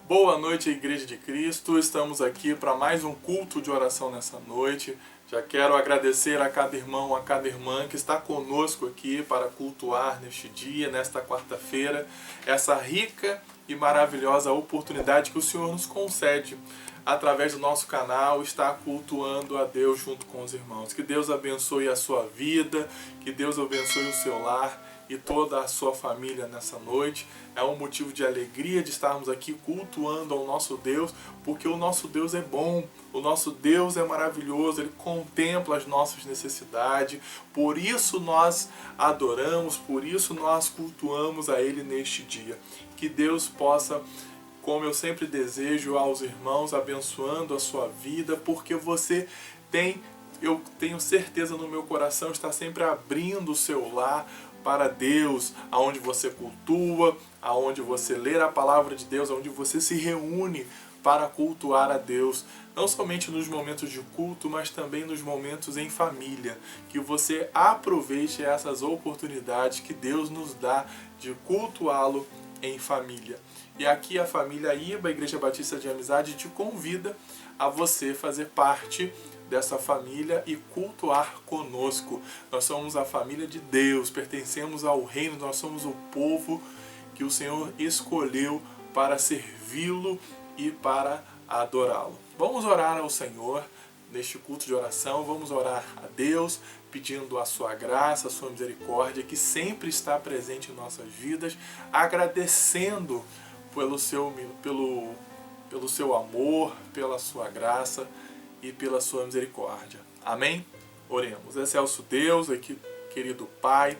Boa noite, Igreja de Cristo. Estamos aqui para mais um culto de oração nessa noite. Já quero agradecer a cada irmão, a cada irmã que está conosco aqui para cultuar neste dia, nesta quarta-feira, essa rica e maravilhosa oportunidade que o Senhor nos concede através do nosso canal, estar cultuando a Deus junto com os irmãos. Que Deus abençoe a sua vida, que Deus abençoe o seu lar e toda a sua família nessa noite. É um motivo de alegria de estarmos aqui cultuando ao nosso Deus, porque o nosso Deus é bom, o nosso Deus é maravilhoso, Ele contempla as nossas necessidades, por isso nós adoramos, por isso nós cultuamos a Ele neste dia. Que Deus possa, como eu sempre desejo aos irmãos, abençoando a sua vida, porque você tem, eu tenho certeza no meu coração, está sempre abrindo o seu lar para Deus, aonde você cultua, aonde você lê a palavra de Deus, aonde você se reúne para cultuar a Deus, não somente nos momentos de culto, mas também nos momentos em família. Que você aproveite essas oportunidades que Deus nos dá de cultuá-lo em família. E aqui a família IBA, Igreja Batista de Amizade, te convida a você fazer parte dessa família e cultuar conosco. Nós somos a família de Deus, pertencemos ao reino, nós somos o povo que o Senhor escolheu para servi-lo e para adorá-lo. Vamos orar ao Senhor neste culto de oração, vamos orar a Deus, pedindo a sua graça, a sua misericórdia, que sempre está presente em nossas vidas, agradecendo pelo seu amor, pela sua graça e pela sua misericórdia. Amém? Oremos. Excelso Deus, aqui, querido Pai,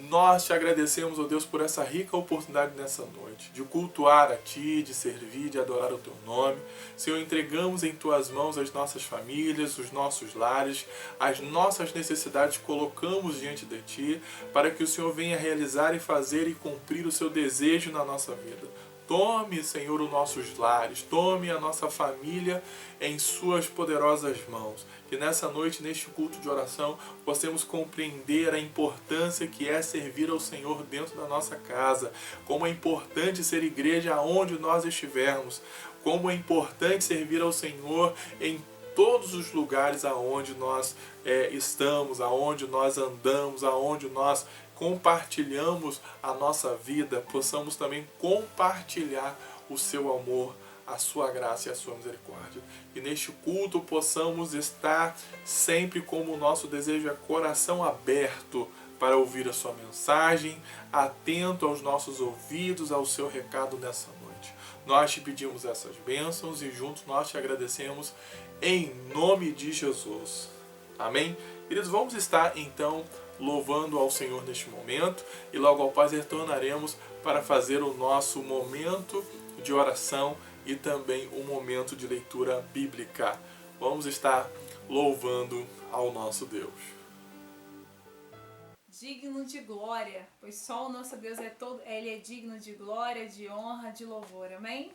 nós te agradecemos, ó Deus, por essa rica oportunidade nessa noite, de cultuar a Ti, de servir, de adorar o Teu nome. Senhor, entregamos em Tuas mãos as nossas famílias, os nossos lares, as nossas necessidades, colocamos diante de Ti, para que o Senhor venha realizar e fazer e cumprir o Seu desejo na nossa vida. Tome, Senhor, os nossos lares, tome a nossa família em suas poderosas mãos. Que nessa noite, neste culto de oração, possamos compreender a importância que é servir ao Senhor dentro da nossa casa, como é importante ser igreja aonde nós estivermos, como é importante servir ao Senhor em todos os lugares aonde nós estamos, aonde nós andamos, aonde nós compartilhamos a nossa vida, possamos também compartilhar o seu amor, a sua graça e a sua misericórdia. E neste culto possamos estar sempre como o nosso desejo é coração aberto para ouvir a sua mensagem, atento aos nossos ouvidos, ao seu recado nessa noite. Nós te pedimos essas bênçãos e juntos nós te agradecemos em nome de Jesus. Amém? Queridos, vamos estar então louvando ao Senhor neste momento e logo após retornaremos para fazer o nosso momento de oração e também o momento de leitura bíblica. Vamos estar louvando ao nosso Deus. Digno de glória, pois só o nosso Deus Ele é digno de glória, de honra, de louvor. Amém?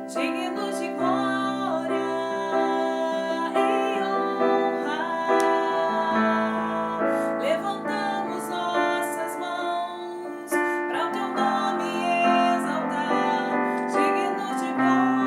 Digno de glória e honra, levantamos nossas mãos para o teu nome exaltar. Digno de glória.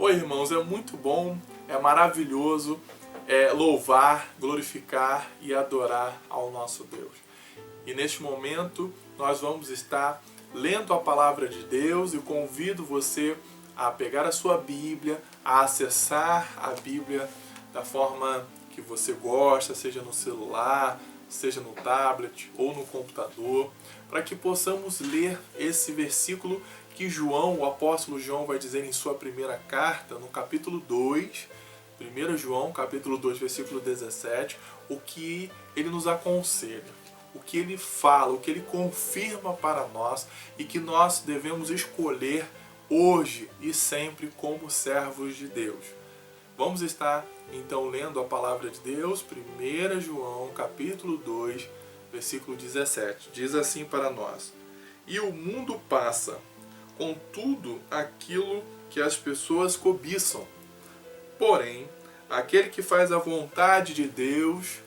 Oi, irmãos, é muito bom, é maravilhoso louvar, glorificar e adorar ao nosso Deus. E neste momento nós vamos estar lendo a palavra de Deus e convido você a pegar a sua Bíblia, a acessar a Bíblia da forma que você gosta, seja no celular, seja no tablet ou no computador, para que possamos ler esse versículo que João, o apóstolo João, vai dizer em sua primeira carta, no capítulo 2, 1 João, capítulo 2, versículo 17, o que ele nos aconselha, o que ele fala, o que ele confirma para nós e que nós devemos escolher hoje e sempre como servos de Deus. Vamos estar então lendo a palavra de Deus, 1 João, capítulo 2, versículo 17. Diz assim para nós: E o mundo passa, com tudo aquilo que as pessoas cobiçam. Porém, aquele que faz a vontade de Deus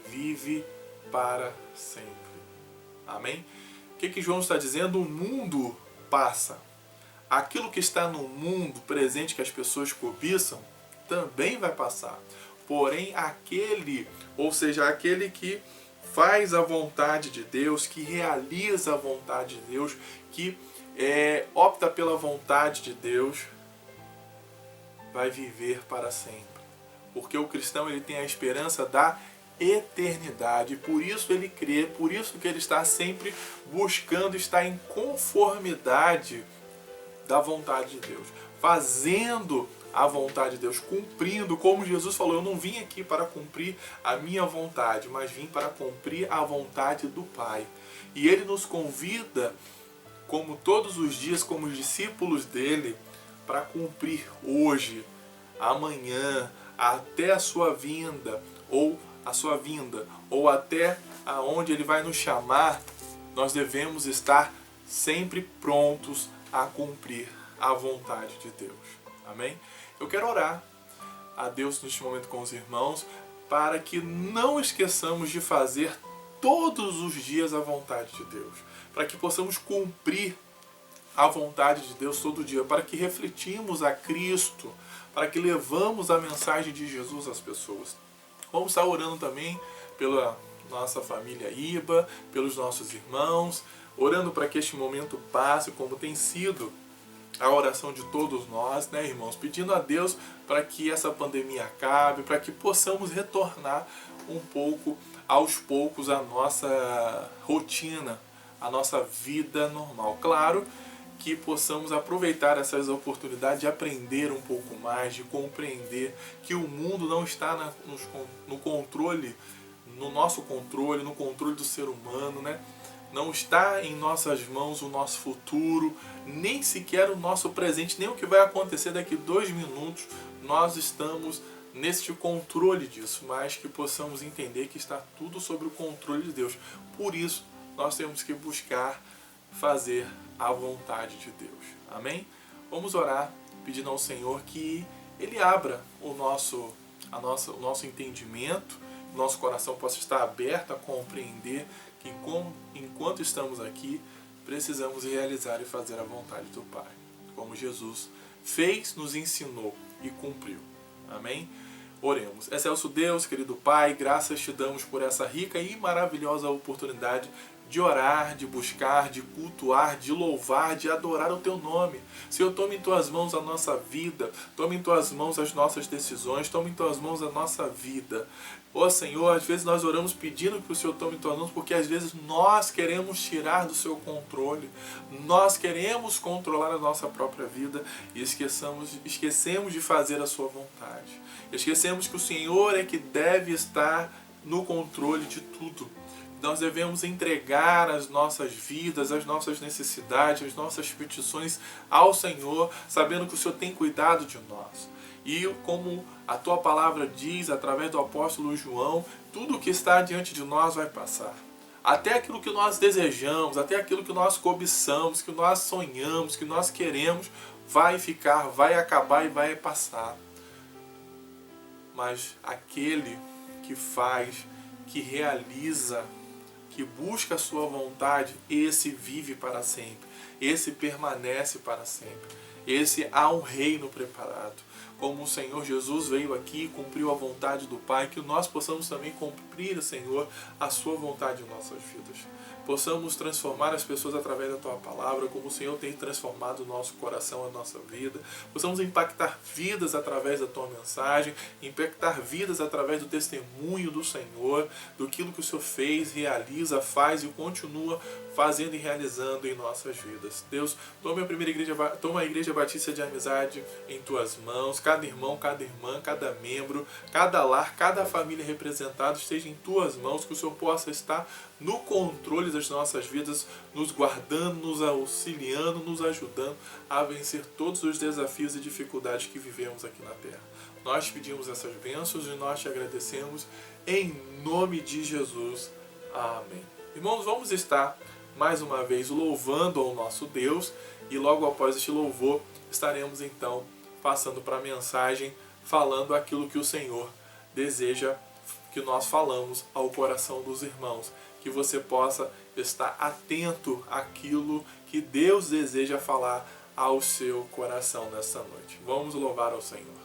vive para sempre. Amém? O que João está dizendo? O mundo passa. Aquilo que está no mundo presente que as pessoas cobiçam também vai passar. Porém, aquele que faz a vontade de Deus, que realiza a vontade de Deus, que opta pela vontade de Deus, vai viver para sempre. Porque o cristão ele tem a esperança da eternidade, por isso ele crê, por isso que ele está sempre buscando estar em conformidade da vontade de Deus, fazendo a vontade de Deus, cumprindo, como Jesus falou, eu não vim aqui para cumprir a minha vontade, mas vim para cumprir a vontade do Pai. E ele nos convida, como todos os dias, como discípulos dele, para cumprir hoje, amanhã, até a sua vinda, ou até aonde ele vai nos chamar. Nós devemos estar sempre prontos a cumprir a vontade de Deus. Amém? Eu quero orar a Deus neste momento com os irmãos para que não esqueçamos de fazer todos os dias a vontade de Deus, para que possamos cumprir a vontade de Deus todo dia, para que refletimos a Cristo, para que levamos a mensagem de Jesus às pessoas. Vamos estar orando também pela nossa família IBA, pelos nossos irmãos, orando para que este momento passe, como tem sido a oração de todos nós, né, irmãos? Pedindo a Deus para que essa pandemia acabe, para que possamos retornar um pouco, aos poucos, à nossa rotina, à nossa vida normal. Claro que possamos aproveitar essas oportunidades de aprender um pouco mais, de compreender que o mundo não está no controle, no nosso controle, no controle do ser humano, né? Não está em nossas mãos o nosso futuro, nem sequer o nosso presente, nem o que vai acontecer daqui 2 minutos. Nós estamos neste controle disso, mas que possamos entender que está tudo sob o controle de Deus. Por isso, nós temos que buscar fazer a vontade de Deus. Amém? Vamos orar pedindo ao Senhor que Ele abra o nosso entendimento, o nosso coração possa estar aberto a compreender que enquanto estamos aqui, precisamos realizar e fazer a vontade do Pai, como Jesus fez, nos ensinou e cumpriu. Amém? Oremos. Excelso Deus, querido Pai, graças te damos por essa rica e maravilhosa oportunidade de orar, de buscar, de cultuar, de louvar, de adorar o Teu nome. Senhor, tome em Tuas mãos a nossa vida, tome em Tuas mãos as nossas decisões, tome em Tuas mãos a nossa vida. Ó Senhor, às vezes nós oramos pedindo que o Senhor tome em Tuas mãos, porque às vezes nós queremos tirar do Seu controle, nós queremos controlar a nossa própria vida e esquecemos de fazer a Sua vontade. Esquecemos que o Senhor é que deve estar no controle de tudo. Nós devemos entregar as nossas vidas, as nossas necessidades, as nossas petições ao Senhor, sabendo que o Senhor tem cuidado de nós. E como a Tua palavra diz, através do apóstolo João, tudo que está diante de nós vai passar. Até aquilo que nós desejamos, até aquilo que nós cobiçamos, que nós sonhamos, que nós queremos, vai ficar, vai acabar e vai passar. Mas aquele que faz, que realiza, que busca a sua vontade, esse vive para sempre, esse permanece para sempre. Esse há um reino preparado. Como o Senhor Jesus veio aqui e cumpriu a vontade do Pai, que nós possamos também cumprir, Senhor, a sua vontade em nossas vidas. Possamos transformar as pessoas através da Tua Palavra, como o Senhor tem transformado o nosso coração, a nossa vida. Possamos impactar vidas através da Tua mensagem, impactar vidas através do testemunho do Senhor, do que o Senhor fez, realiza, faz e continua fazendo e realizando em nossas vidas. Deus, toma a Igreja Batista de Amizade em Tuas mãos, cada irmão, cada irmã, cada membro, cada lar, cada família representada esteja em Tuas mãos, que o Senhor possa estar no controle das nossas vidas, nos guardando, nos auxiliando, nos ajudando a vencer todos os desafios e dificuldades que vivemos aqui na Terra. Nós pedimos essas bênçãos e nós te agradecemos em nome de Jesus. Amém. Irmãos, vamos estar mais uma vez louvando ao nosso Deus e logo após este louvor estaremos então passando para a mensagem falando aquilo que o Senhor deseja que nós falamos ao coração dos irmãos, que você possa estar atento àquilo que Deus deseja falar ao seu coração nessa noite. Vamos louvar ao Senhor.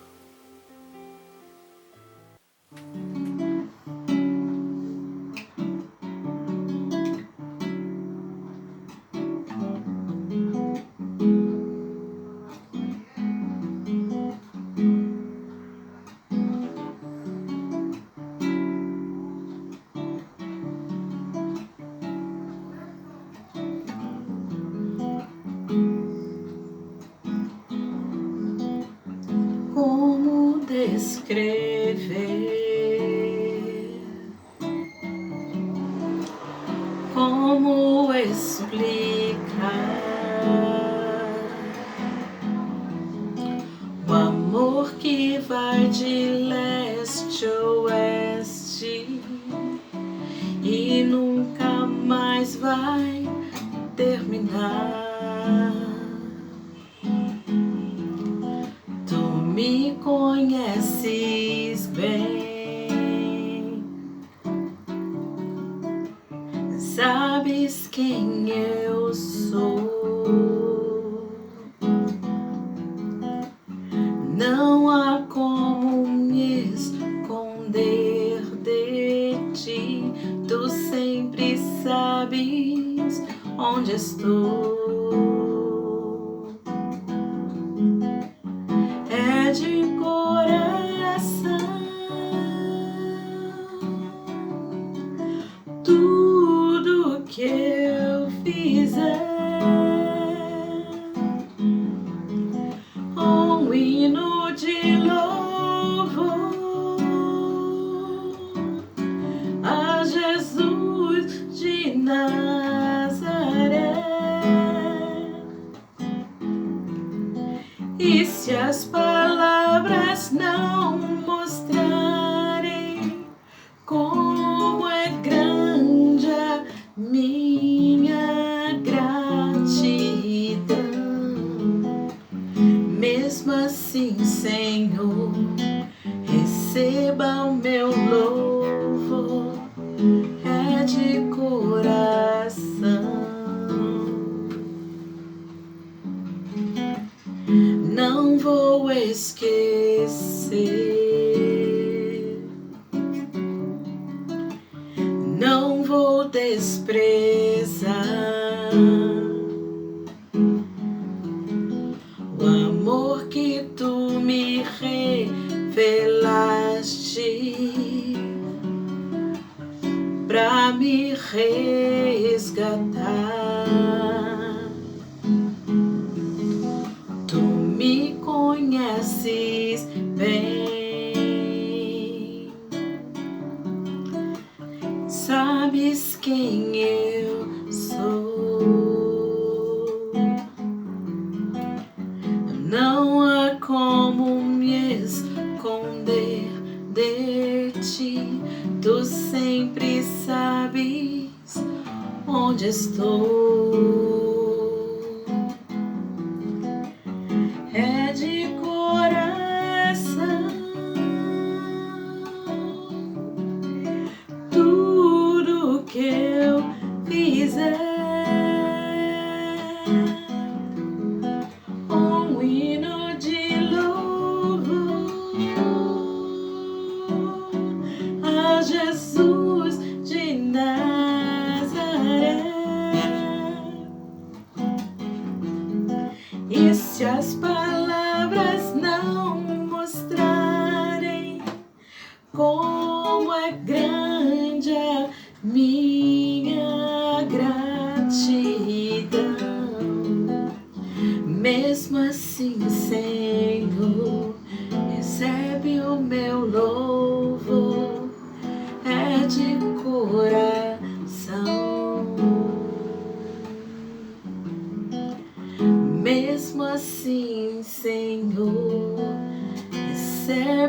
Como descrever, como explicar o amor que vai de leste a oeste e nunca mais vai terminar. Me conheces bem, sabes quem eu sou. Não há como me esconder de ti, tu sempre sabes onde estou. De coração, tudo que eu fizer, um hino de louvor a Jesus de Nazaré. E se as palavras não mostrarem como é grande a minha gratidão, mesmo assim, Senhor, receba o meu louvor, é de coração. Não vou esquecer, não vou desprezar o amor que tu me revelaste pra me resgatar. Me conheces bem, sabes quem eu sou. Não há como me esconder de ti, tu sempre sabes onde estou. É de coração, tudo que eu fizer, um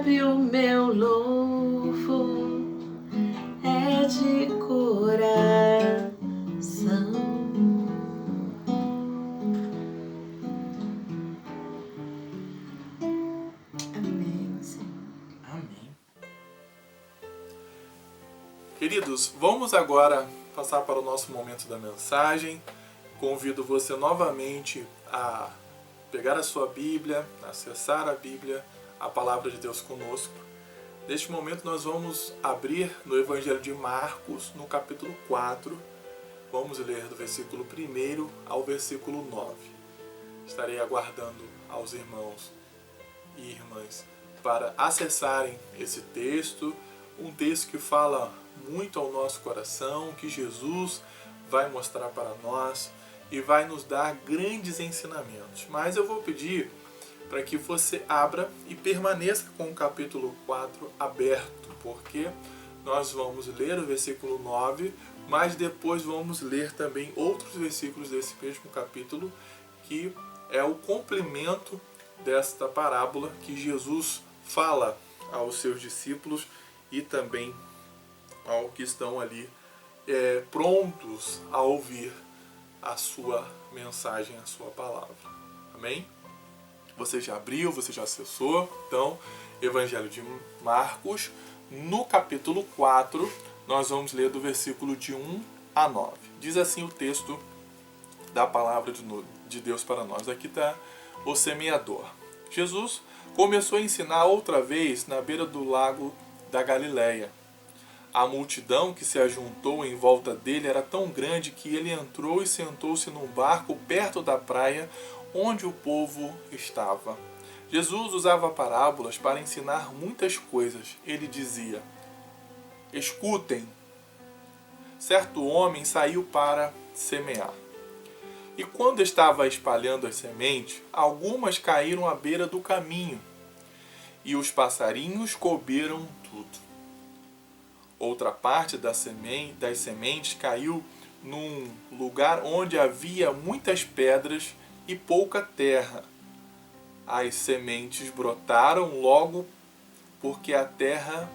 Recebe o meu louvor, é de coração. Amém, Senhor. Amém. Queridos, vamos agora passar para o nosso momento da mensagem. Convido você novamente a pegar a sua Bíblia, acessar a Bíblia, a Palavra de Deus conosco. Neste momento nós vamos abrir no Evangelho de Marcos, no capítulo 4. Vamos ler do versículo 1 ao versículo 9. Estarei aguardando aos irmãos e irmãs para acessarem esse texto, um texto que fala muito ao nosso coração, que Jesus vai mostrar para nós e vai nos dar grandes ensinamentos. Mas eu vou pedir para que você abra e permaneça com o capítulo 4 aberto, porque nós vamos ler o versículo 9, mas depois vamos ler também outros versículos desse mesmo capítulo, que é o complemento desta parábola que Jesus fala aos seus discípulos e também ao que estão ali prontos a ouvir a sua mensagem, a sua palavra. Amém? Você já abriu, você já acessou. Então, Evangelho de Marcos, no capítulo 4, nós vamos ler do versículo de 1 a 9. Diz assim o texto da palavra de Deus para nós. Aqui está o semeador. Jesus começou a ensinar outra vez na beira do lago da Galileia. A multidão que se ajuntou em volta dele era tão grande que ele entrou e sentou-se num barco perto da praia onde o povo estava. Jesus usava parábolas para ensinar muitas coisas. Ele dizia: escutem, certo homem saiu para semear. E quando estava espalhando as sementes, algumas caíram à beira do caminho, e os passarinhos comeram tudo. Outra parte das sementes caiu num lugar onde havia muitas pedras e pouca terra. As sementes brotaram logo porque a terra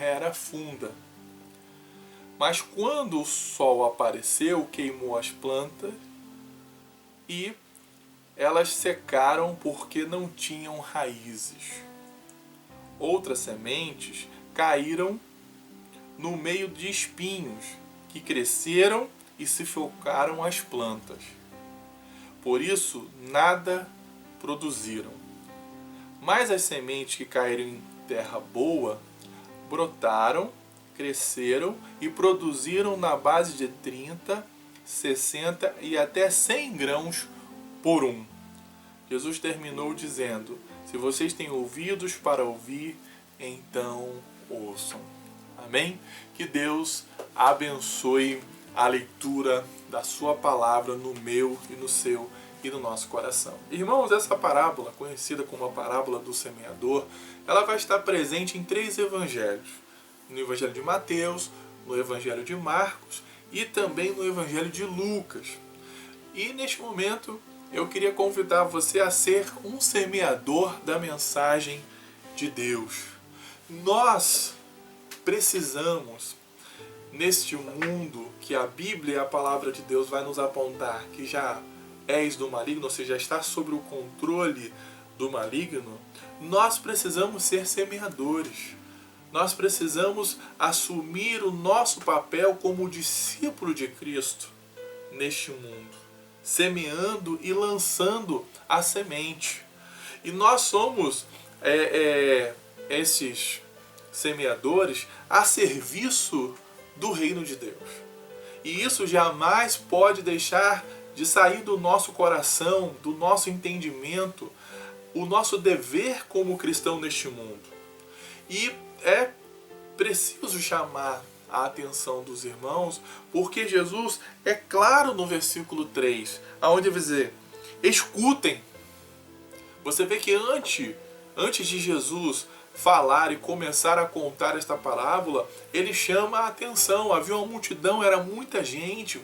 era funda. Mas quando o sol apareceu, queimou as plantas e elas secaram porque não tinham raízes. Outras sementes caíram no meio de espinhos, que cresceram e sufocaram as plantas. Por isso, nada produziram. Mas as sementes que caíram em terra boa brotaram, cresceram e produziram na base de 30, 60 e até 100 grãos por um. Jesus terminou dizendo: se vocês têm ouvidos para ouvir, então ouçam. Amém? Que Deus abençoe a leitura da sua palavra no meu e no seu e no nosso coração. Irmãos, essa parábola, conhecida como a parábola do semeador, ela vai estar presente em 3 evangelhos. No Evangelho de Mateus, no Evangelho de Marcos e também no Evangelho de Lucas. E neste momento eu queria convidar você a ser um semeador da mensagem de Deus. Nós precisamos, neste mundo que a Bíblia e a palavra de Deus vai nos apontar que já és do maligno, ou seja, está sob o controle do maligno, nós precisamos ser semeadores. Nós precisamos assumir o nosso papel como discípulo de Cristo neste mundo, semeando e lançando a semente. E nós somos esses semeadores a serviço do reino de Deus. E isso jamais pode deixar de sair do nosso coração, do nosso entendimento, o nosso dever como cristão neste mundo. E é preciso chamar a atenção dos irmãos, porque Jesus é claro no versículo 3, onde vai dizer: escutem. Você vê que antes de Jesus falar e começar a contar esta parábola, ele chama a atenção. Havia uma multidão, era muita gente,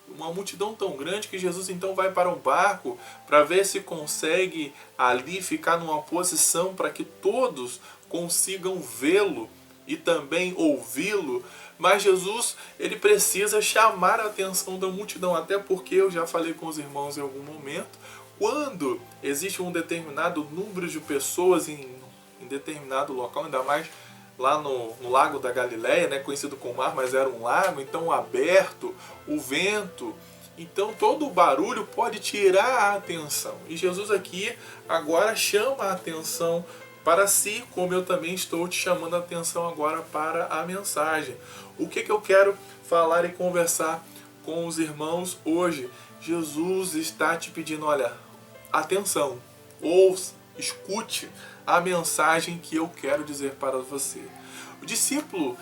uma multidão tão grande que Jesus então vai para um barco para ver se consegue ali ficar numa posição para que todos consigam vê-lo e também ouvi-lo. Mas Jesus, ele precisa chamar a atenção da multidão, até porque eu já falei com os irmãos em algum momento, quando existe um determinado número de pessoas em determinado local, ainda mais lá no Lago da Galileia, né, conhecido como mar, mas era um lago, então aberto, o vento, então todo o barulho pode tirar a atenção. E Jesus aqui agora chama a atenção para si, como eu também estou te chamando a atenção agora para a mensagem. O que eu quero falar e conversar com os irmãos hoje? Jesus está te pedindo, olha, atenção, ouça, escute a mensagem que eu quero dizer para você. O discípulo,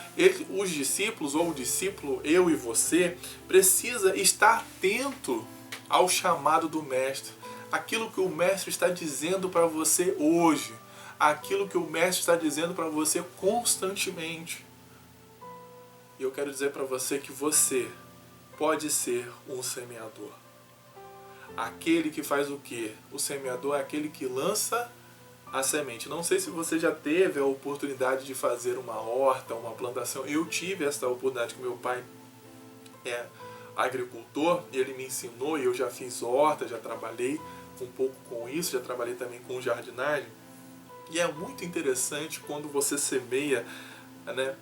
os discípulos, ou o discípulo, eu e você, precisa estar atento ao chamado do Mestre. Aquilo que o Mestre está dizendo para você hoje. Aquilo que o Mestre está dizendo para você constantemente. E eu quero dizer para você que você pode ser um semeador. Aquele que faz o quê? O semeador é aquele que lança a semente. Não sei se você já teve a oportunidade de fazer uma horta, uma plantação. Eu tive essa oportunidade, que meu pai é agricultor, ele me ensinou e eu já fiz horta, já trabalhei um pouco com isso, já trabalhei também com jardinagem. E é muito interessante quando você semeia, né,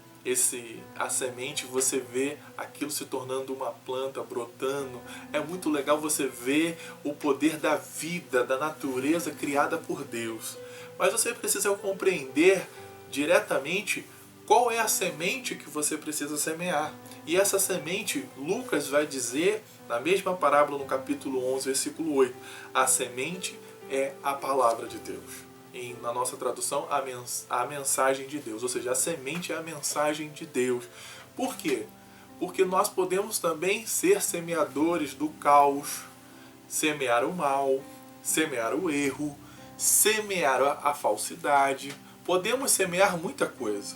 a semente, você vê aquilo se tornando uma planta, brotando. É muito legal você ver o poder da vida, da natureza criada por Deus. Mas você precisa compreender diretamente qual é a semente que você precisa semear. E essa semente, Lucas vai dizer, na mesma parábola no capítulo 11, versículo 8, a semente é a palavra de Deus. Na nossa tradução, a mensagem de Deus. Ou seja, a semente é a mensagem de Deus. Por quê? Porque nós podemos também ser semeadores do caos, semear o mal, semear o erro, semear a falsidade. Podemos semear muita coisa.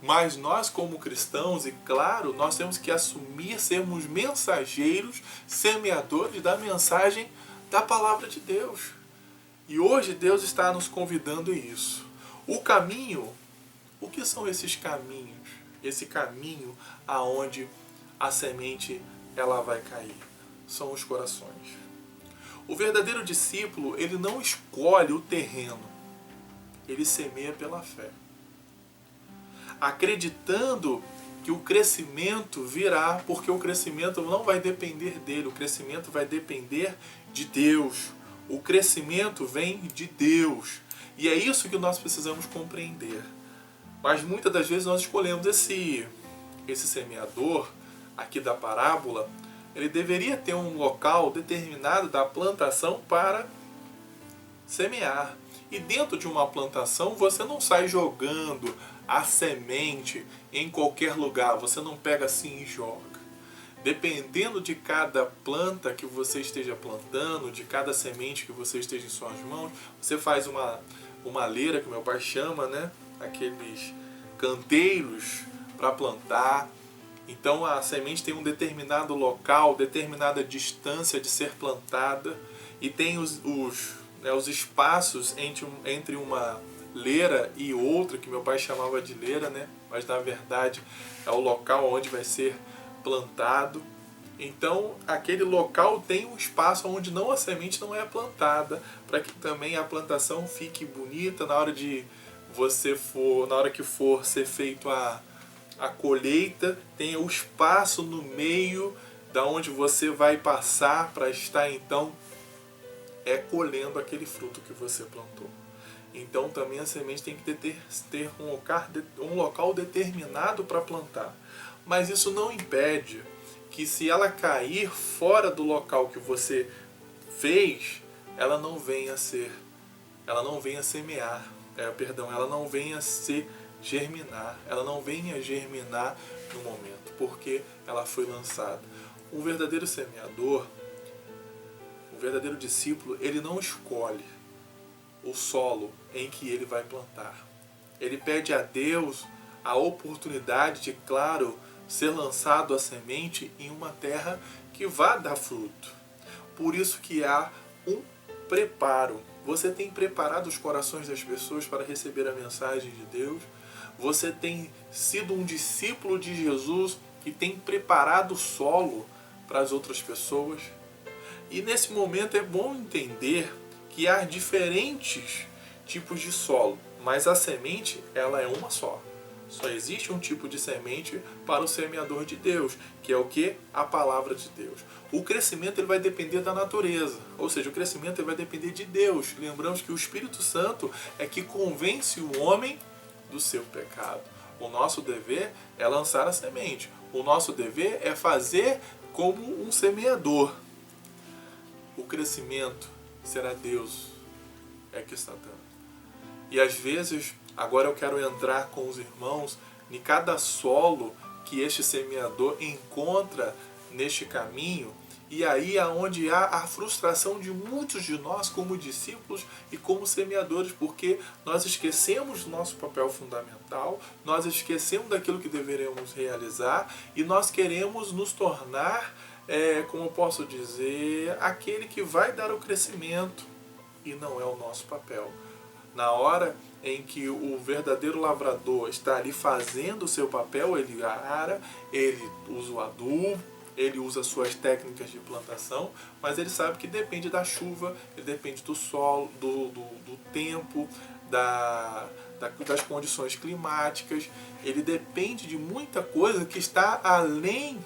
Mas nós, como cristãos, e claro, nós temos que assumir sermos mensageiros, semeadores da mensagem da palavra de Deus. E hoje Deus está nos convidando a isso. O caminho, o que são esses caminhos? Esse caminho aonde a semente ela vai cair. São os corações. O verdadeiro discípulo, ele não escolhe o terreno. Ele semeia pela fé. Acreditando que o crescimento virá, porque o crescimento não vai depender dele, o crescimento vai depender de Deus. O crescimento vem de Deus. E é isso que nós precisamos compreender. Mas muitas das vezes nós escolhemos esse semeador aqui da parábola. Ele deveria ter um local determinado da plantação para semear. E dentro de uma plantação você não sai jogando a semente em qualquer lugar. Você não pega assim e joga. Dependendo de cada planta que você esteja plantando, de cada semente que você esteja em suas mãos, você faz uma leira, que meu pai chama, né? Aqueles canteiros para plantar. Então a semente tem um determinado local, determinada distância de ser plantada, e tem os espaços entre uma leira e outra, que meu pai chamava de leira, né? Mas na verdade é o local onde vai ser plantado. Então aquele local tem um espaço onde a semente não é plantada, para que também a plantação fique bonita na hora que for ser feito a colheita, tenha o espaço no meio da onde você vai passar para estar então colhendo aquele fruto que você plantou. Então também a semente tem que ter um local determinado para plantar. Mas isso não impede que, se ela cair fora do local que você fez, ela não venha semear, ela não venha se germinar, ela não venha germinar no momento, porque ela foi lançada. Um verdadeiro semeador, um verdadeiro discípulo, ele não escolhe o solo em que ele vai plantar. Ele pede a Deus a oportunidade de, claro, ser lançado a semente em uma terra que vá dar fruto. Por isso que há um preparo. Você tem preparado os corações das pessoas para receber a mensagem de Deus? Você tem sido um discípulo de Jesus que tem preparado o solo para as outras pessoas? E nesse momento é bom entender que há diferentes tipos de solo, mas a semente ela é uma só. Só existe um tipo de semente para o semeador de Deus, que é o que? A palavra de Deus. O crescimento ele vai depender da natureza, ou seja, o crescimento ele vai depender de Deus. Lembramos que o Espírito Santo é que convence o homem do seu pecado. O nosso dever é lançar a semente. O nosso dever é fazer como um semeador. O crescimento será Deus é que está dando. E às vezes, agora eu quero entrar com os irmãos em cada solo que este semeador encontra neste caminho, e aí é onde há a frustração de muitos de nós como discípulos e como semeadores, porque nós esquecemos do nosso papel fundamental, nós esquecemos daquilo que deveremos realizar e nós queremos nos tornar, como eu posso dizer, aquele que vai dar o crescimento, e não é o nosso papel. Na hora em que o verdadeiro lavrador está ali fazendo o seu papel, ele ara, ele usa o adubo, ele usa suas técnicas de plantação, mas ele sabe que depende da chuva, ele depende do solo, do tempo, das condições climáticas, ele depende de muita coisa que está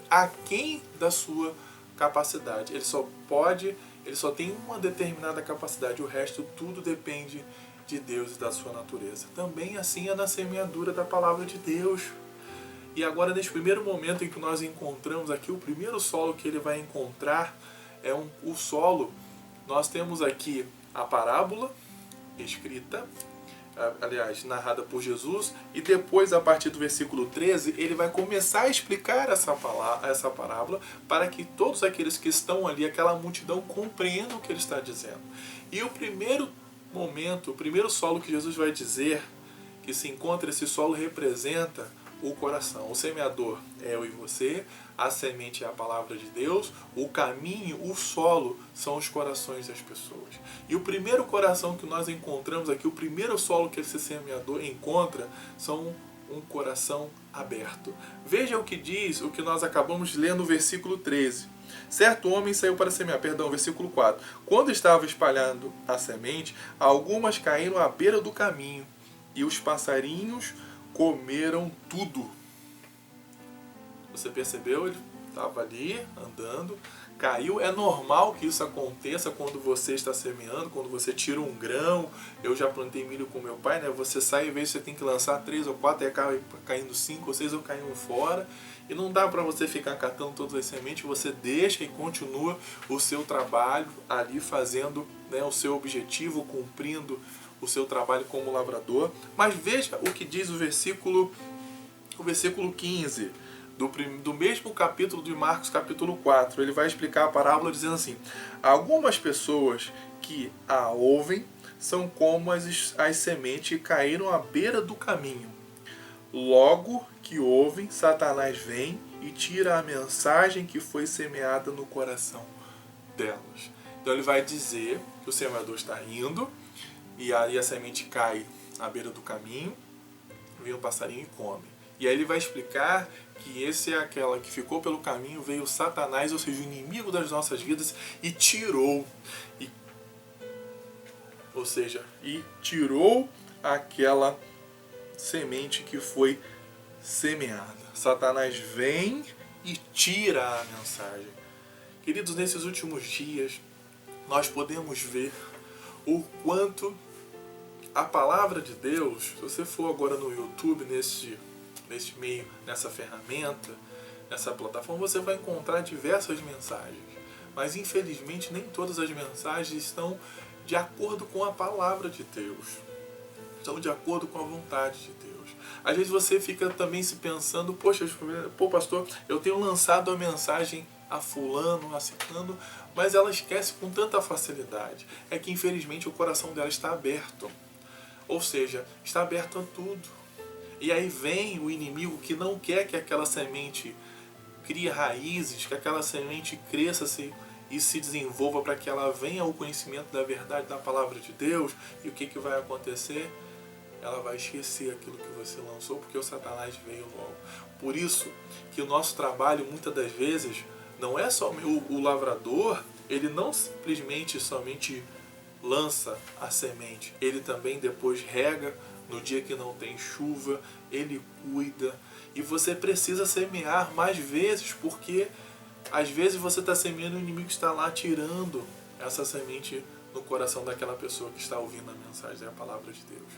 aquém da sua capacidade. Ele só tem uma determinada capacidade, o resto tudo depende de Deus e da sua natureza. Também assim é na semeadura da palavra de Deus. E agora, nesse primeiro momento em que nós encontramos aqui, o primeiro solo que ele vai encontrar é o solo. Nós temos aqui a parábola escrita, aliás, narrada por Jesus, e depois, a partir do versículo 13, ele vai começar a explicar essa parábola para que todos aqueles que estão ali, aquela multidão, compreendam o que ele está dizendo. E o primeiro momento, o primeiro solo que Jesus vai dizer que se encontra, esse solo representa o coração. O semeador é eu e você, a semente é a palavra de Deus, o caminho, o solo são os corações das pessoas. E o primeiro coração que nós encontramos aqui, o primeiro solo que esse semeador encontra, são um coração aberto. Veja o que diz, o que nós acabamos de ler no versículo 13. Certo homem saiu para semear, versículo 4. Quando estava espalhando a semente, algumas caíram à beira do caminho, e os passarinhos comeram tudo. Você percebeu? Ele estava ali, andando, caiu. É normal que isso aconteça quando você está semeando, quando você tira um grão. Eu já plantei milho com meu pai, né? Você sai e vê se você tem que lançar 3 ou 4, aí caindo 5 ou 6 ou caindo fora. E não dá para você ficar catando todas as sementes, você deixa e continua o seu trabalho ali fazendo, né, o seu objetivo, cumprindo o seu trabalho como lavrador. Mas veja o que diz o versículo 15 do mesmo capítulo de Marcos, capítulo 4. Ele vai explicar a parábola dizendo assim: algumas pessoas que a ouvem são como as sementes que caíram à beira do caminho. Logo que ouvem, Satanás vem e tira a mensagem que foi semeada no coração delas. Então ele vai dizer que o semeador está indo, e aí a semente cai à beira do caminho, vem um passarinho e come. E aí ele vai explicar que esse é aquela que ficou pelo caminho, veio Satanás, ou seja, o inimigo das nossas vidas, e tirou. E tirou aquela semente que foi semeada. Satanás vem e tira a mensagem. Queridos, nesses últimos dias, nós podemos ver o quanto a palavra de Deus, se você for agora no YouTube, nesse meio, nessa ferramenta, nessa plataforma, você vai encontrar diversas mensagens. Mas infelizmente nem todas as mensagens estão de acordo com a palavra de Deus. Estão de acordo com a vontade de Deus. Às vezes você fica também se pensando, poxa, pastor, eu tenho lançado a mensagem a fulano, a ciclano, mas ela esquece com tanta facilidade. É que infelizmente o coração dela está aberto. Ou seja, está aberto a tudo. E aí vem o inimigo que não quer que aquela semente crie raízes, que aquela semente cresça e se desenvolva para que ela venha ao conhecimento da verdade da palavra de Deus. E o que vai acontecer? Ela vai esquecer aquilo que você lançou, porque o Satanás veio logo. Por isso que o nosso trabalho, muitas das vezes, não é só o lavrador, ele não simplesmente somente lança a semente, ele também depois rega no dia que não tem chuva, ele cuida. E você precisa semear mais vezes, porque às vezes você está semeando e o inimigo está lá tirando essa semente no coração daquela pessoa que está ouvindo a mensagem da palavra de Deus.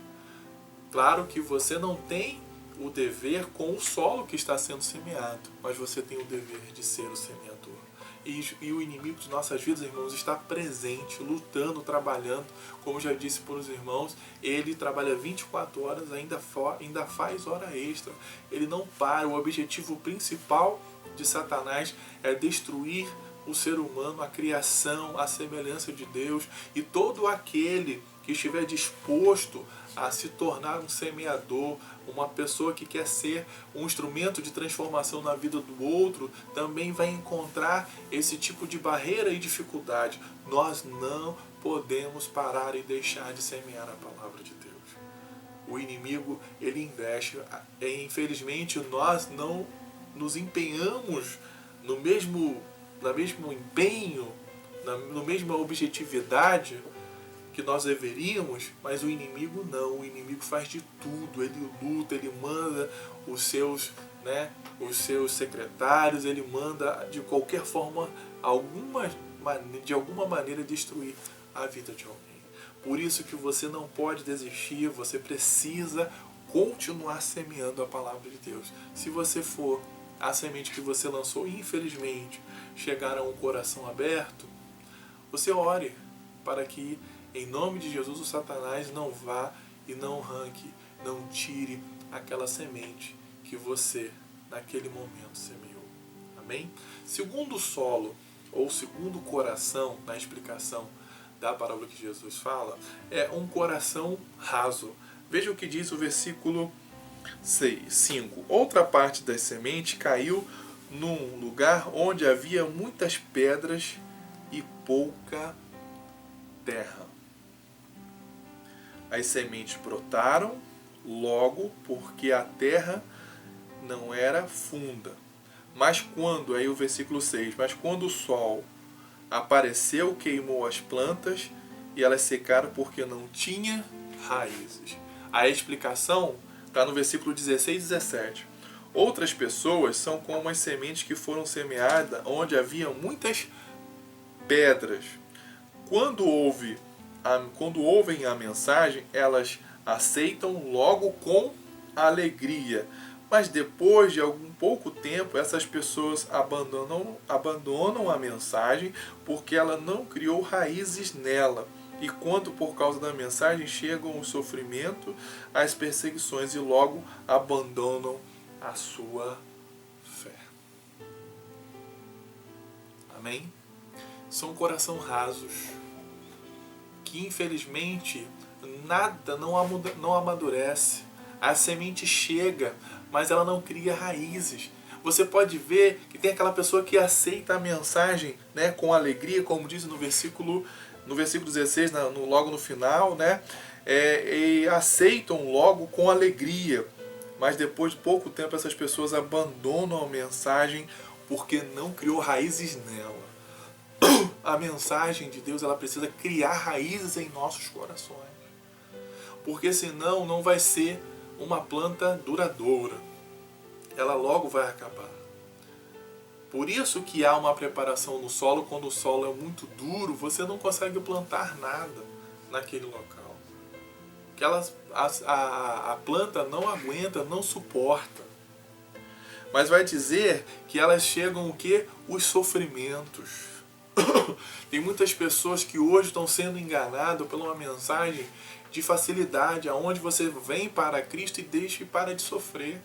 Claro que você não tem o dever com o solo que está sendo semeado, mas você tem o dever de ser o semeador. E o inimigo de nossas vidas, irmãos, está presente, lutando, trabalhando. Como já disse para os irmãos, ele trabalha 24 horas, ainda faz hora extra. Ele não para. O objetivo principal de Satanás é destruir o ser humano, a criação, a semelhança de Deus. E todo aquele que estiver disposto a se tornar um semeador, uma pessoa que quer ser um instrumento de transformação na vida do outro, também vai encontrar esse tipo de barreira e dificuldade. Nós não podemos parar e deixar de semear a palavra de Deus. O inimigo, ele investe. Infelizmente, nós não nos empenhamos no mesmo empenho, na mesma objetividade que nós deveríamos, mas o inimigo não. O inimigo faz de tudo. Ele luta, ele manda os seus secretários, ele manda de qualquer forma, de alguma maneira destruir a vida de alguém. Por isso que você não pode desistir, você precisa continuar semeando a palavra de Deus. Se você for a semente que você lançou, infelizmente, chegar a um coração aberto, você ore para que, em nome de Jesus, o Satanás não vá e não arranque, não tire aquela semente que você, naquele momento, semeou. Amém? Segundo solo, ou segundo coração, na explicação da parábola que Jesus fala, é um coração raso. Veja o que diz o versículo 5. Outra parte da semente caiu num lugar onde havia muitas pedras e pouca terra. As sementes brotaram logo porque a terra não era funda. Mas quando, aí o versículo 6, mas quando o sol apareceu, queimou as plantas e elas secaram porque não tinha raízes. A explicação está no versículo 16 e 17. Outras pessoas são como as sementes que foram semeadas onde havia muitas pedras. Quando ouvem a mensagem, elas aceitam logo com alegria. Mas depois de algum pouco tempo, essas pessoas abandonam a mensagem porque ela não criou raízes nela. E quando por causa da mensagem chegam o sofrimento, as perseguições e logo abandonam a sua fé. Amém? São coração rasos, que infelizmente nada não amadurece. A semente chega, mas ela não cria raízes. Você pode ver que tem aquela pessoa que aceita a mensagem, né, com alegria, como diz no versículo 16, logo no final, né, e aceitam logo com alegria. Mas depois de pouco tempo essas pessoas abandonam a mensagem porque não criou raízes nela. A mensagem de Deus, ela precisa criar raízes em nossos corações. Porque senão não vai ser uma planta duradoura. Ela logo vai acabar. Por isso que há uma preparação no solo. Quando o solo é muito duro, você não consegue plantar nada naquele local. A planta não aguenta, não suporta. Mas vai dizer que elas chegam o quê? Os sofrimentos. Tem muitas pessoas que hoje estão sendo enganadas por uma mensagem de facilidade, aonde você vem para Cristo e deixa e para de sofrer.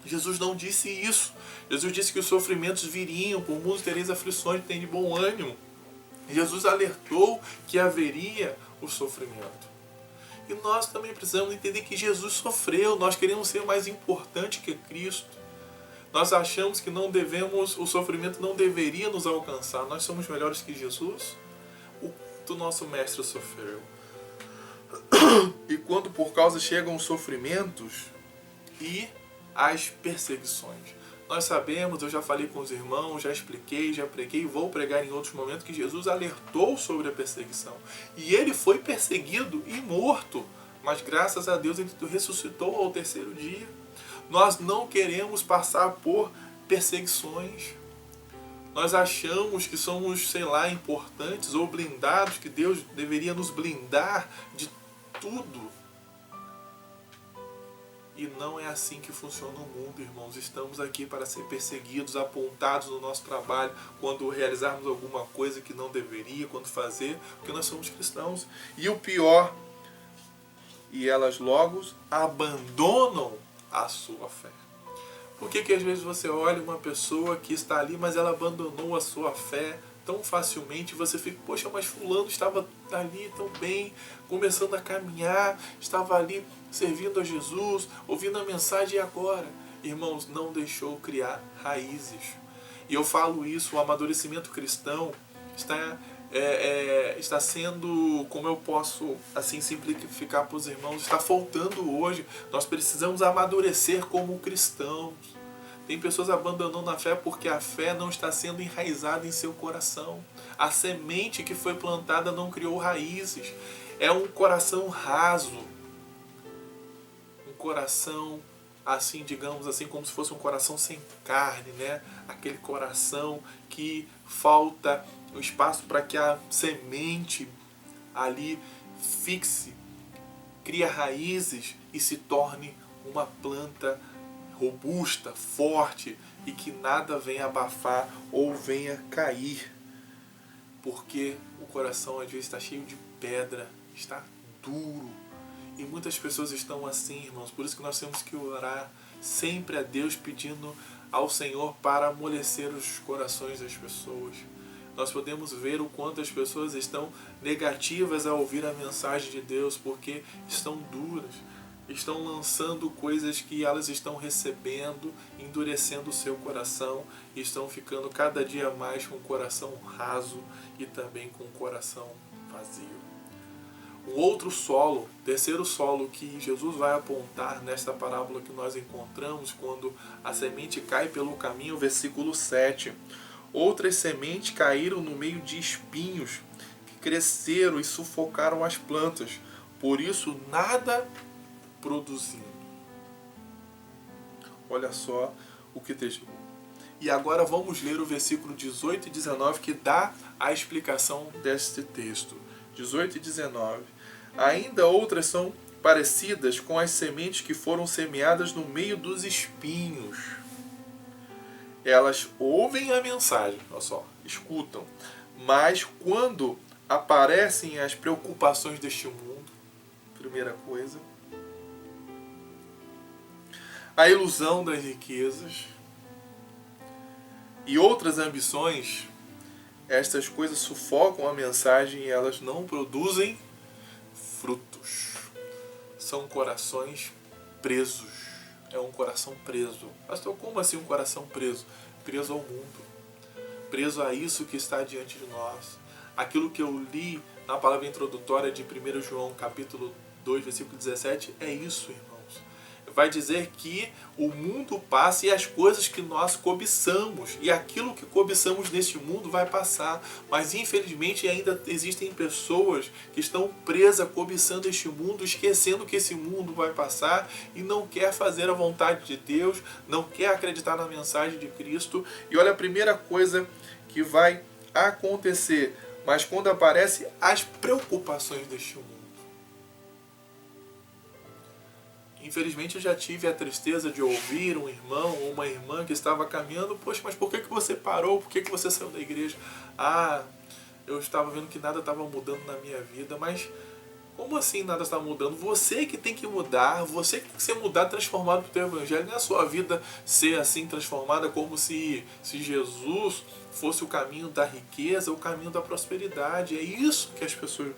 Jesus não disse isso. Jesus disse que os sofrimentos viriam, por muitos tereis aflições, tem de bom ânimo. Jesus alertou que haveria o sofrimento. E nós também precisamos entender que Jesus sofreu. Nós queremos ser mais importante que Cristo. Nós achamos que não devemos, o sofrimento não deveria nos alcançar. Nós somos melhores que Jesus. O nosso mestre sofreu. E quando por causa chegam os sofrimentos e as perseguições. Nós sabemos, eu já falei com os irmãos, já expliquei, já preguei, vou pregar em outros momentos, que Jesus alertou sobre a perseguição. E ele foi perseguido e morto. Mas graças a Deus ele ressuscitou ao terceiro dia. Nós não queremos passar por perseguições. Nós achamos que somos, sei lá, importantes ou blindados, que Deus deveria nos blindar de tudo. E não é assim que funciona o mundo, irmãos. Estamos aqui para ser perseguidos, apontados no nosso trabalho, quando realizarmos alguma coisa que não deveria, quando fazer, porque nós somos cristãos. E o pior, e elas logo abandonam a sua fé. Por que às vezes você olha uma pessoa que está ali, mas ela abandonou a sua fé tão facilmente, você fica, poxa, mas fulano estava ali tão bem, começando a caminhar, estava ali servindo a Jesus, ouvindo a mensagem, e agora? Irmãos, não deixou criar raízes. E eu falo isso, o amadurecimento cristão está sendo, como eu posso assim simplificar para os irmãos, está faltando hoje. Nós precisamos amadurecer como cristãos. Tem pessoas abandonando a fé porque a fé não está sendo enraizada em seu coração. A semente que foi plantada não criou raízes. É um coração raso. Um coração, assim, digamos assim, como se fosse um coração sem carne, né? Aquele coração que falta o espaço para que a semente ali fixe, cria raízes e se torne uma planta robusta, forte, e que nada venha abafar ou venha cair. Porque o coração às vezes está cheio de pedra, está duro. E muitas pessoas estão assim, irmãos. Por isso que nós temos que orar sempre a Deus, pedindo ao Senhor para amolecer os corações das pessoas. Nós podemos ver o quanto as pessoas estão negativas a ouvir a mensagem de Deus, porque estão duras. Estão lançando coisas que elas estão recebendo, endurecendo o seu coração, e estão ficando cada dia mais com o coração raso e também com o coração vazio. Um outro solo, terceiro solo que Jesus vai apontar nesta parábola que nós encontramos quando a semente cai pelo caminho, versículo 7. Outras sementes caíram no meio de espinhos que cresceram e sufocaram as plantas, por isso nada produzindo. Olha só o que texto. E agora vamos ler o versículo 18 e 19 que dá a explicação deste texto. 18 e 19. Ainda outras são parecidas com as sementes que foram semeadas no meio dos espinhos. Elas ouvem a mensagem, olha só, escutam, mas quando aparecem as preocupações deste mundo, primeira coisa, a ilusão das riquezas e outras ambições, estas coisas sufocam a mensagem e elas não produzem frutos. São corações presos. É um coração preso. Pastor, como assim um coração preso? Preso ao mundo. Preso a isso que está diante de nós. Aquilo que eu li na palavra introdutória de 1 João capítulo 2, versículo 17, é isso, irmãos. Vai dizer que o mundo passa e as coisas que nós cobiçamos, e aquilo que cobiçamos neste mundo vai passar, mas infelizmente ainda existem pessoas que estão presas cobiçando este mundo, esquecendo que esse mundo vai passar e não quer fazer a vontade de Deus, não quer acreditar na mensagem de Cristo. E olha a primeira coisa que vai acontecer, mas quando aparecem as preocupações deste mundo. Infelizmente eu já tive a tristeza de ouvir um irmão ou uma irmã que estava caminhando, poxa, mas por que você parou? Por que você saiu da igreja? Ah, eu estava vendo que nada estava mudando na minha vida, mas como assim nada está mudando? Você que tem que mudar, você que tem que ser mudado, transformado pelo teu evangelho, não é a sua vida ser assim transformada como se Jesus fosse o caminho da riqueza, o caminho da prosperidade. É isso que as pessoas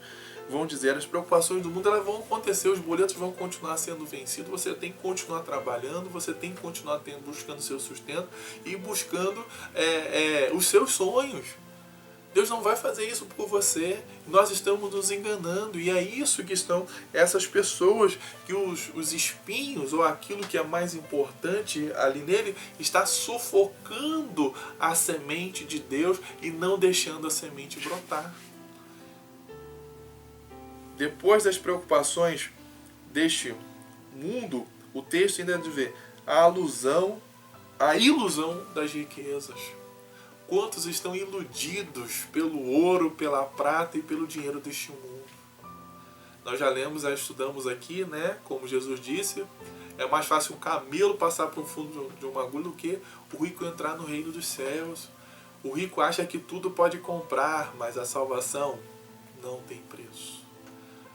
vão dizer, as preocupações do mundo elas vão acontecer, os boletos vão continuar sendo vencidos, você tem que continuar trabalhando, você tem que continuar buscando seu sustento e buscando os seus sonhos. Deus não vai fazer isso por você. Nós estamos nos enganando. E é isso que estão essas pessoas, que os espinhos, ou aquilo que é mais importante ali nele, está sufocando a semente de Deus e não deixando a semente brotar. Depois das preocupações deste mundo, o texto ainda deve ver a ilusão das riquezas. Quantos estão iludidos pelo ouro, pela prata e pelo dinheiro deste mundo? Nós já estudamos aqui, né? Como Jesus disse, é mais fácil um camelo passar por um fundo de uma agulha do que o rico entrar no reino dos céus. O rico acha que tudo pode comprar, mas a salvação não tem preço.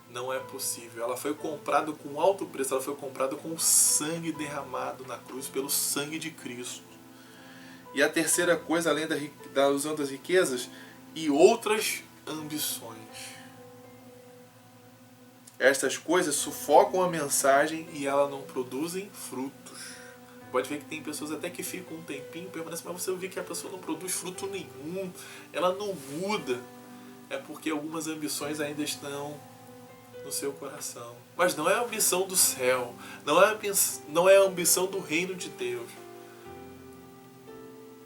Não é possível. Ela foi comprada com alto preço, ela foi comprada com o sangue derramado na cruz, pelo sangue de Cristo. E a terceira coisa, além da ilusão das riquezas, e outras ambições. Estas coisas sufocam a mensagem e elas não produzem frutos. Pode ver que tem pessoas até que ficam um tempinho, permanecem, mas você vê que a pessoa não produz fruto nenhum, ela não muda. É porque algumas ambições ainda estão no seu coração. Mas não é a ambição do céu, não é a ambição do reino de Deus.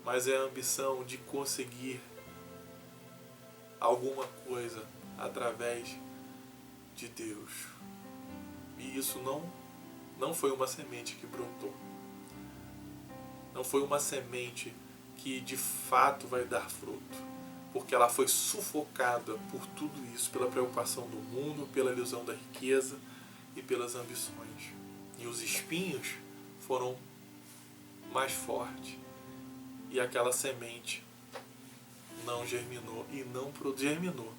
Mas é a ambição de conseguir alguma coisa através de Deus. E isso não foi uma semente que brotou. Não foi uma semente que de fato vai dar fruto. Porque ela foi sufocada por tudo isso, pela preocupação do mundo, pela ilusão da riqueza e pelas ambições. E os espinhos foram mais fortes. E aquela semente não germinou e não germinou,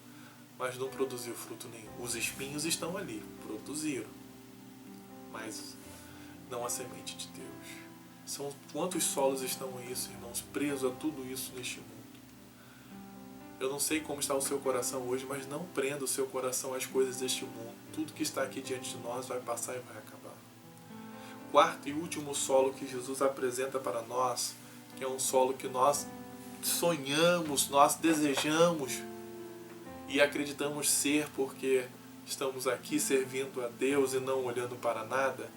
mas não produziu fruto nenhum. Os espinhos estão ali, produziram, mas não a semente de Deus. Quantos solos estão isso, irmãos, presos a tudo isso neste mundo? Eu não sei como está o seu coração hoje, mas não prenda o seu coração às coisas deste mundo. Tudo que está aqui diante de nós vai passar e vai acabar. Quarto e último solo que Jesus apresenta para nós, que é um solo que nós sonhamos, nós desejamos e acreditamos ser porque estamos aqui servindo a Deus e não olhando para nada,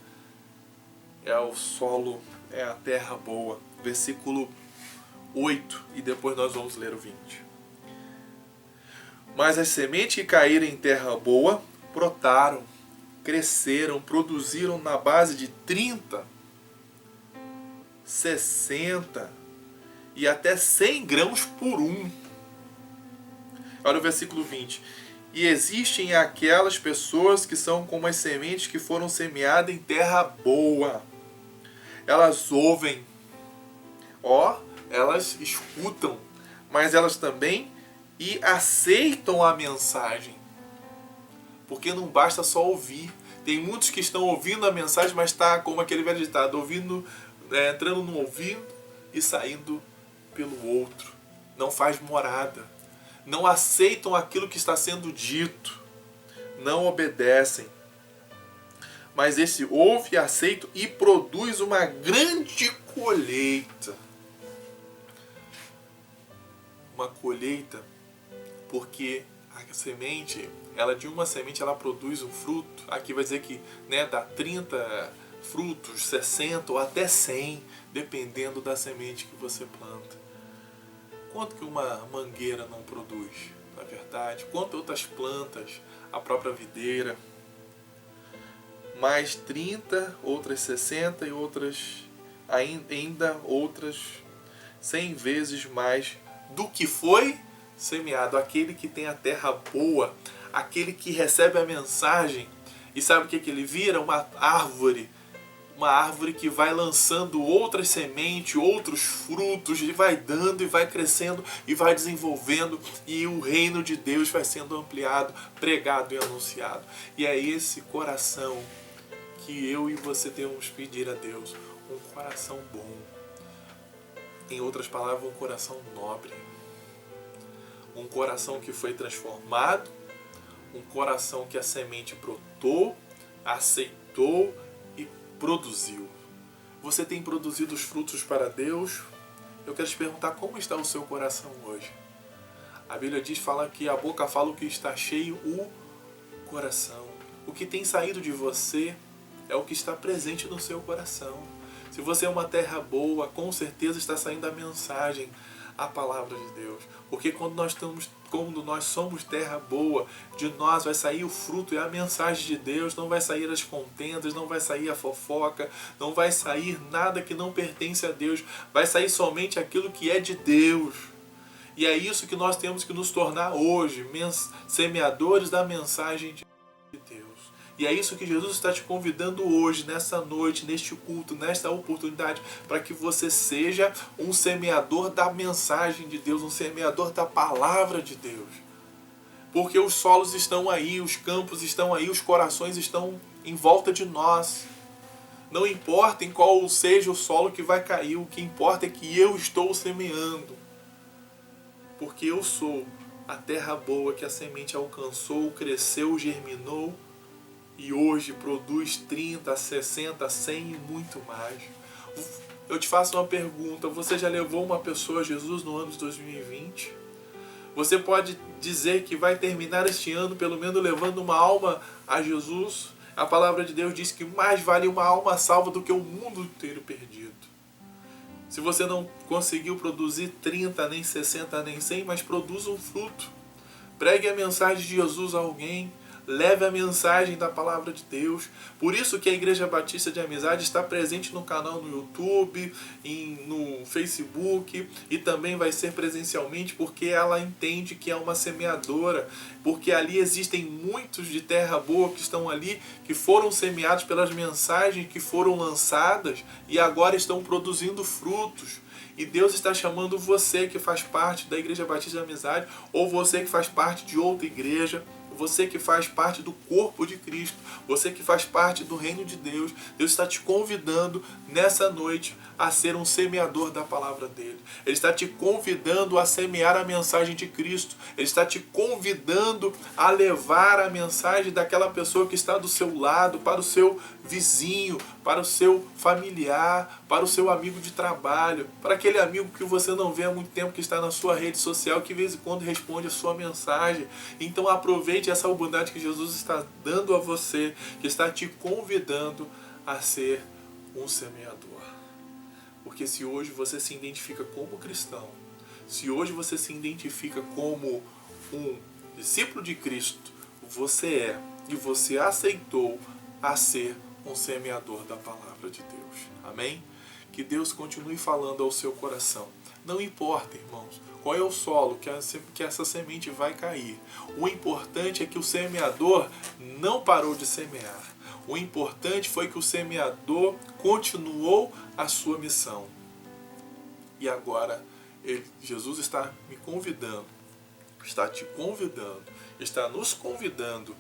é o solo, é a terra boa. Versículo 8, e depois nós vamos ler o 20. Mas as sementes que caíram em terra boa brotaram, cresceram, produziram na base de 30, 60 e até 100 grãos por um. Olha o versículo 20. E existem aquelas pessoas que são como as sementes que foram semeadas em terra boa. Elas ouvem, elas escutam, mas elas também aceitam a mensagem. Porque não basta só ouvir. Tem muitos que estão ouvindo a mensagem, mas está como aquele velho ditado, entrando no ouvido e saindo pelo outro. Não faz morada. Não aceitam aquilo que está sendo dito. Não obedecem. Mas esse ouve, aceita e produz uma grande colheita. Uma colheita porque a semente, de uma semente ela produz um fruto. Aqui vai dizer que dá 30 frutos, 60 ou até 100, dependendo da semente que você planta. Quanto que uma mangueira não produz, na verdade? Quanto outras plantas, a própria videira, mais 30, outras 60 e outras ainda outras 100 vezes mais do que foi semeado. Aquele que tem a terra boa, aquele que recebe a mensagem e sabe o que ele vira? Uma árvore que vai lançando outras sementes, outros frutos, e vai dando e vai crescendo e vai desenvolvendo, e o reino de Deus vai sendo ampliado, pregado e anunciado. E é esse coração que eu e você devemos pedir a Deus, um coração bom. Em outras palavras, um coração nobre. Um coração que foi transformado, um coração que a semente brotou, aceitou e produziu. Você tem produzido os frutos para Deus? Eu quero te perguntar como está o seu coração hoje. A Bíblia fala que a boca fala o que está cheio, o coração. O que tem saído de você é o que está presente no seu coração. Se você é uma terra boa, com certeza está saindo a mensagem, a palavra de Deus. Porque quando nós somos terra boa, de nós vai sair o fruto e a mensagem de Deus, não vai sair as contendas, não vai sair a fofoca, não vai sair nada que não pertence a Deus, vai sair somente aquilo que é de Deus. E é isso que nós temos que nos tornar hoje, semeadores da mensagem de Deus. E é isso que Jesus está te convidando hoje, nessa noite, neste culto, nesta oportunidade, para que você seja um semeador da mensagem de Deus, um semeador da palavra de Deus. Porque os solos estão aí, os campos estão aí, os corações estão em volta de nós. Não importa em qual seja o solo que vai cair, o que importa é que eu estou semeando. Porque eu sou a terra boa que a semente alcançou, cresceu, germinou e hoje produz 30, 60, 100 e muito mais. Eu te faço uma pergunta, você já levou uma pessoa a Jesus no ano de 2020? Você pode dizer que vai terminar este ano pelo menos levando uma alma a Jesus? A palavra de Deus diz que mais vale uma alma salva do que o mundo inteiro perdido. Se você não conseguiu produzir 30, nem 60, nem 100, mas produza um fruto. Pregue a mensagem de Jesus a alguém. Leve a mensagem da palavra de Deus. Por isso que a Igreja Batista de Amizade está presente no canal no YouTube, no Facebook e também vai ser presencialmente, porque ela entende que é uma semeadora, porque ali existem muitos de terra boa que estão ali, que foram semeados pelas mensagens que foram lançadas e agora estão produzindo frutos. E Deus está chamando você que faz parte da Igreja Batista de Amizade, ou você que faz parte de outra igreja, você que faz parte do corpo de Cristo, você que faz parte do reino de Deus. Deus está te convidando nessa noite a ser um semeador da palavra dele. Ele está te convidando a semear a mensagem de Cristo. Ele está te convidando a levar a mensagem daquela pessoa que está do seu lado, para o seu vizinho, para o seu familiar, para o seu amigo de trabalho, para aquele amigo que você não vê há muito tempo, que está na sua rede social, que de vez em quando responde a sua mensagem. Então aproveite essa oportunidade que Jesus está dando a você, que está te convidando a ser um semeador. Porque se hoje você se identifica como cristão, se hoje você se identifica como um discípulo de Cristo, você é e você aceitou a ser um semeador da palavra de Deus. Amém? Que Deus continue falando ao seu coração. Não importa, irmãos, qual é o solo que essa semente vai cair. O importante é que o semeador não parou de semear. O importante foi que o semeador continuou a sua missão. E agora, Jesus está me convidando, está te convidando, está nos convidando,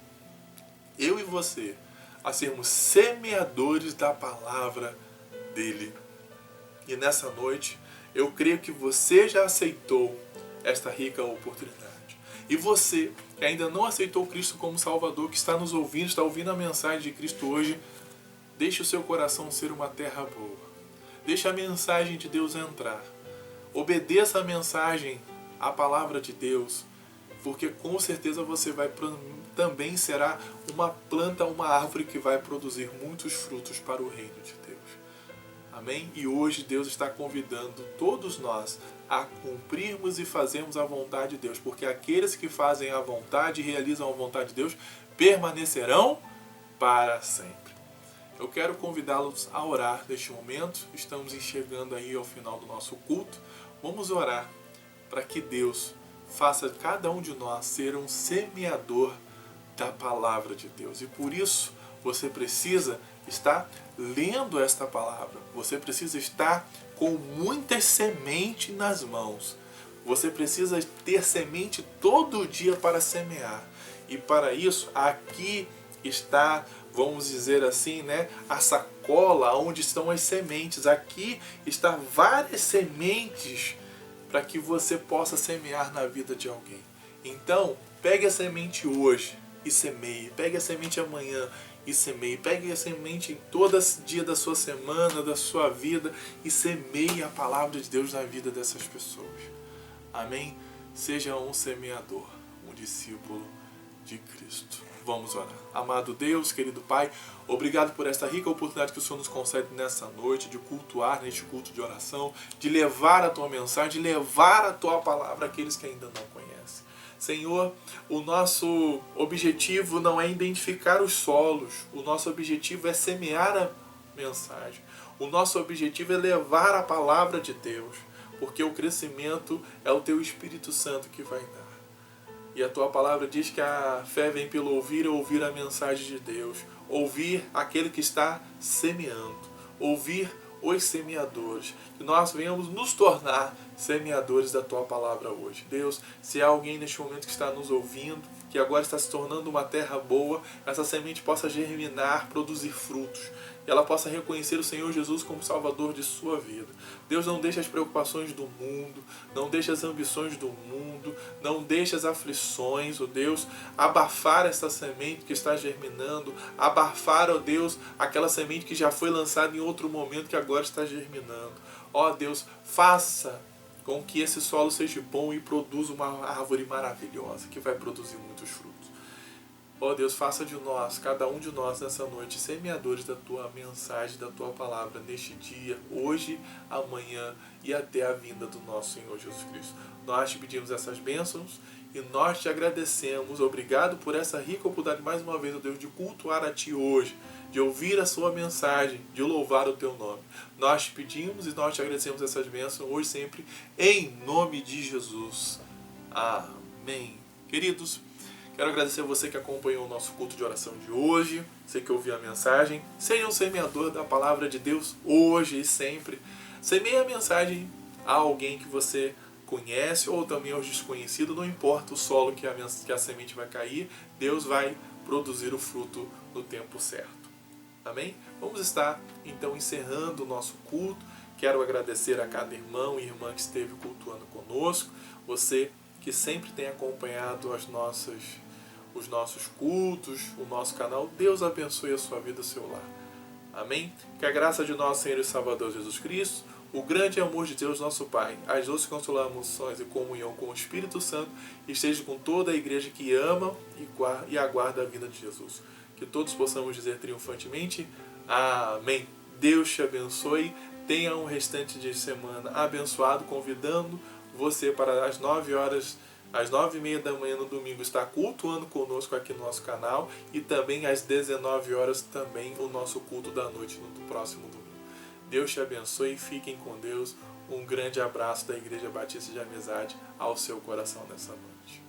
eu e você, a sermos semeadores da palavra dele. E nessa noite, eu creio que você já aceitou esta rica oportunidade. E você que ainda não aceitou Cristo como Salvador, que está nos ouvindo, está ouvindo a mensagem de Cristo hoje, deixe o seu coração ser uma terra boa. Deixe a mensagem de Deus entrar. Obedeça a mensagem, a palavra de Deus, porque com certeza você também será uma planta, uma árvore que vai produzir muitos frutos para o reino de Deus. Amém? E hoje Deus está convidando todos nós a cumprirmos e fazermos a vontade de Deus, porque aqueles que fazem a vontade e realizam a vontade de Deus permanecerão para sempre. Eu quero convidá-los a orar neste momento. Estamos chegando aí ao final do nosso culto. Vamos orar para que Deus faça cada um de nós ser um semeador da palavra de Deus. E por isso você precisa estar lendo esta palavra. Você precisa estar com muitas sementes nas mãos. Você precisa ter semente todo dia para semear. E para isso, aqui está, vamos dizer assim, né, a sacola onde estão as sementes. Aqui está várias sementes para que você possa semear na vida de alguém. Então, pegue a semente hoje e semeie. Pegue a semente amanhã e semeie. Pegue a semente em todo dia da sua semana, da sua vida, e semeie a palavra de Deus na vida dessas pessoas. Amém? Seja um semeador, um discípulo de Cristo. Vamos orar. Amado Deus, querido Pai, obrigado por esta rica oportunidade que o Senhor nos concede nessa noite, de cultuar neste culto de oração, de levar a Tua mensagem, de levar a Tua palavra àqueles que ainda não conhecem. Senhor, o nosso objetivo não é identificar os solos, o nosso objetivo é semear a mensagem. O nosso objetivo é levar a palavra de Deus, porque o crescimento é o Teu Espírito Santo que vai dar. E a Tua palavra diz que a fé vem pelo ouvir e ouvir a mensagem de Deus. Ouvir aquele que está semeando. Ouvir os semeadores. Que nós venhamos nos tornar semeadores da Tua palavra hoje. Deus, se há alguém neste momento que está nos ouvindo, que agora está se tornando uma terra boa, essa semente possa germinar, produzir frutos. E ela possa reconhecer o Senhor Jesus como Salvador de sua vida. Deus, não deixa as preocupações do mundo, não deixa as ambições do mundo, não deixa as aflições, ó Deus, abafar essa semente que está germinando, abafar, ó Deus, aquela semente que já foi lançada em outro momento que agora está germinando. Ó Deus, faça com que esse solo seja bom e produza uma árvore maravilhosa, que vai produzir muitos frutos. Ó Deus, faça de nós, cada um de nós nessa noite, semeadores da Tua mensagem, da Tua palavra, neste dia, hoje, amanhã e até a vinda do nosso Senhor Jesus Cristo. Nós te pedimos essas bênçãos e nós te agradecemos. Obrigado por essa rica oportunidade, mais uma vez, ó Deus, de cultuar a Ti hoje, de ouvir a Sua mensagem, de louvar o Teu nome. Nós te pedimos e nós te agradecemos essas bênçãos hoje sempre, em nome de Jesus. Amém. Queridos, quero agradecer a você que acompanhou o nosso culto de oração de hoje, você que ouviu a mensagem. Seja um semeador da palavra de Deus hoje e sempre. Semeie a mensagem a alguém que você conhece ou também aos desconhecidos. Não importa o solo que a semente vai cair, Deus vai produzir o fruto no tempo certo. Amém? Vamos estar então encerrando o nosso culto. Quero agradecer a cada irmão e irmã que esteve cultuando conosco. Você que sempre tem acompanhado os nossos cultos, o nosso canal. Deus abençoe a sua vida, o seu lar. Amém? Que a graça de nosso Senhor e Salvador Jesus Cristo, o grande amor de Deus nosso Pai, as doces consolações e comunhão com o Espírito Santo esteja com toda a igreja que ama e aguarda a vinda de Jesus. Que todos possamos dizer triunfantemente, amém. Deus te abençoe. Tenha um restante de semana abençoado, convidando você para as 9h30 da manhã no domingo está cultuando conosco aqui no nosso canal, e também às 19 horas também o nosso culto da noite no próximo domingo. Deus te abençoe, fiquem com Deus. Um grande abraço da Igreja Batista de Amizade ao seu coração nessa noite.